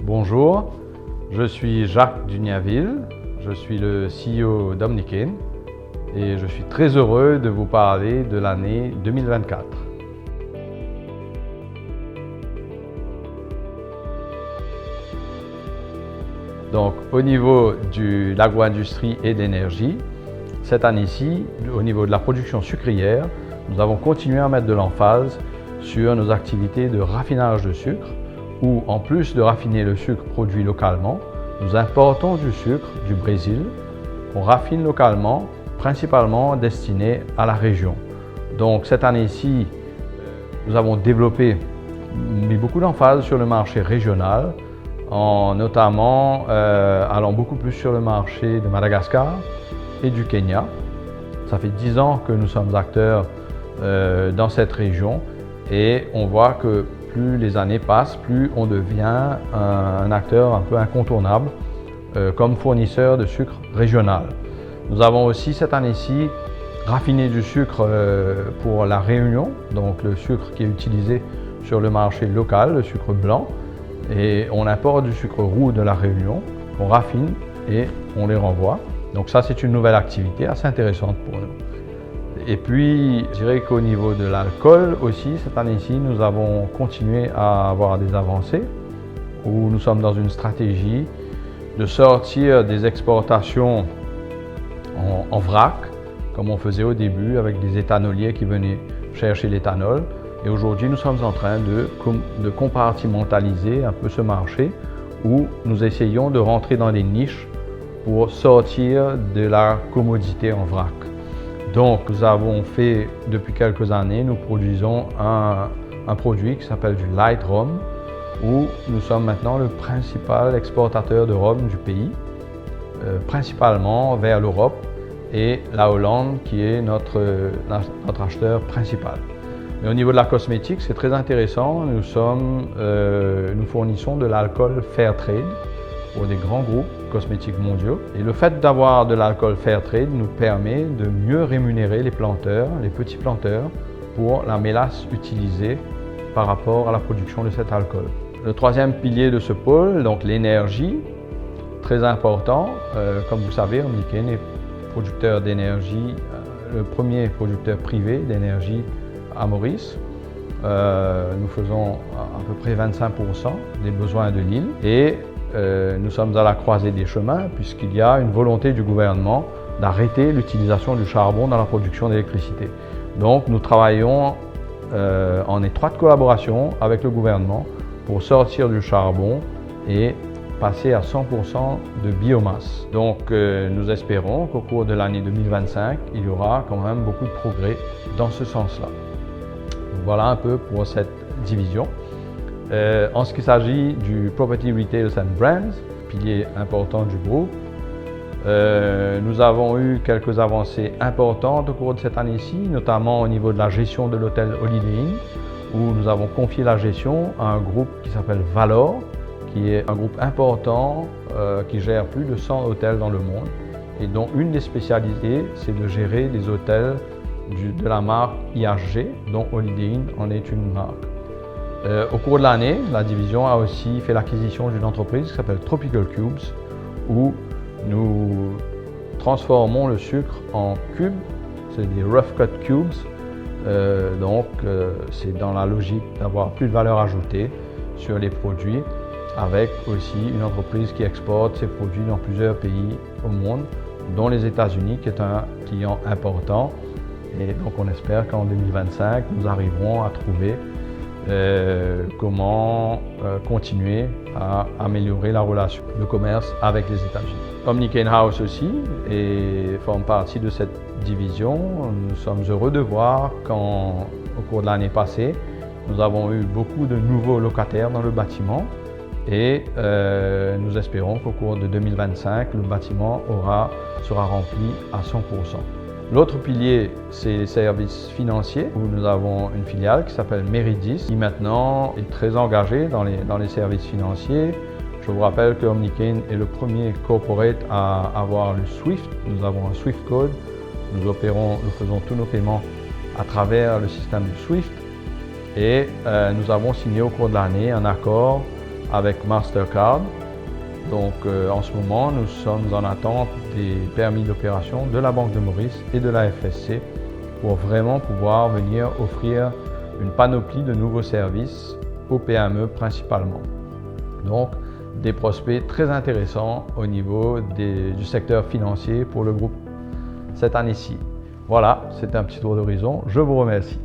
Bonjour, je suis Jacques Duniaville, je suis le CEO d'Omnicane et je suis très heureux de vous parler de l'année 2024. Donc, au niveau de l'agro-industrie et de l'énergie, cette année-ci, au niveau de la production sucrière, nous avons continué à mettre de l'emphase sur nos activités de raffinage de sucre, où en plus de raffiner le sucre produit localement, nous importons du sucre du Brésil qu'on raffine localement, principalement destiné à la région. Donc cette année-ci, nous avons mis beaucoup d'emphase sur le marché régional, en notamment allant beaucoup plus sur le marché de Madagascar et du Kenya. Ça fait 10 ans que nous sommes acteurs dans cette région et on voit que plus les années passent, plus on devient un acteur un peu incontournable comme fournisseur de sucre régional. Nous avons aussi cette année-ci raffiné du sucre pour la Réunion, donc le sucre qui est utilisé sur le marché local, le sucre blanc, et on importe du sucre roux de la Réunion, qu'on raffine et on les renvoie. Donc ça, c'est une nouvelle activité assez intéressante pour nous. Et puis, je dirais qu'au niveau de l'alcool aussi, cette année-ci, nous avons continué à avoir des avancées où nous sommes dans une stratégie de sortir des exportations en vrac, comme on faisait au début avec des éthanoliers qui venaient chercher l'éthanol. Et aujourd'hui, nous sommes en train de compartimentaliser un peu ce marché où nous essayons de rentrer dans des niches pour sortir de la commodité en vrac. Donc, nous avons fait, depuis quelques années, nous produisons un produit qui s'appelle du light rum, où nous sommes maintenant le principal exportateur de rhum du pays, principalement vers l'Europe et la Hollande qui est notre acheteur principal. Mais au niveau de la cosmétique, c'est très intéressant. Nous fournissons de l'alcool Fairtrade pour des grands groupes cosmétiques mondiaux. Et le fait d'avoir de l'alcool Fairtrade nous permet de mieux rémunérer les planteurs, les petits planteurs, pour la mélasse utilisée par rapport à la production de cet alcool. Le troisième pilier de ce pôle, donc l'énergie, très important. Comme vous savez, Omnicane est producteur d'énergie, le premier producteur privé d'énergie à Maurice. Nous faisons à peu près 25% des besoins de l'île et nous sommes à la croisée des chemins puisqu'il y a une volonté du gouvernement d'arrêter l'utilisation du charbon dans la production d'électricité. Donc nous travaillons en étroite collaboration avec le gouvernement pour sortir du charbon et passer à 100% de biomasse. Donc nous espérons qu'au cours de l'année 2025, il y aura quand même beaucoup de progrès dans ce sens-là. Voilà un peu pour cette division. En ce qui s'agit du Property Retail and Brands, pilier important du groupe, nous avons eu quelques avancées importantes au cours de cette année-ci, notamment au niveau de la gestion de l'hôtel Holiday Inn, où nous avons confié la gestion à un groupe qui s'appelle Valor, qui est un groupe important qui gère plus de 100 hôtels dans le monde et dont une des spécialités, c'est de gérer des hôtels de la marque IHG, dont Holiday Inn en est une marque. Au cours de l'année, la division a aussi fait l'acquisition d'une entreprise qui s'appelle Tropical Cubes, où nous transformons le sucre en cubes, c'est des rough cut cubes, c'est dans la logique d'avoir plus de valeur ajoutée sur les produits, avec aussi une entreprise qui exporte ses produits dans plusieurs pays au monde, dont les États-Unis, qui est un client important. Et donc on espère qu'en 2025, nous arriverons à trouver comment continuer à améliorer la relation de commerce avec les États-Unis. Omnicane House aussi forme partie de cette division. Nous sommes heureux de voir qu'au cours de l'année passée, nous avons eu beaucoup de nouveaux locataires dans le bâtiment et nous espérons qu'au cours de 2025, le bâtiment sera rempli à 100%. L'autre pilier, c'est les services financiers, où nous avons une filiale qui s'appelle Meridis, qui maintenant est très engagée dans les services financiers. Je vous rappelle que Omnicane est le premier corporate à avoir le SWIFT. Nous avons un SWIFT code. Nous faisons tous nos paiements à travers le système SWIFT. Et nous avons signé au cours de l'année un accord avec Mastercard. Donc en ce moment, nous sommes en attente des permis d'opération de la Banque de Maurice et de la FSC pour vraiment pouvoir venir offrir une panoplie de nouveaux services aux PME principalement. Donc des prospects très intéressants au niveau du secteur financier pour le groupe cette année-ci. Voilà, c'était un petit tour d'horizon. Je vous remercie.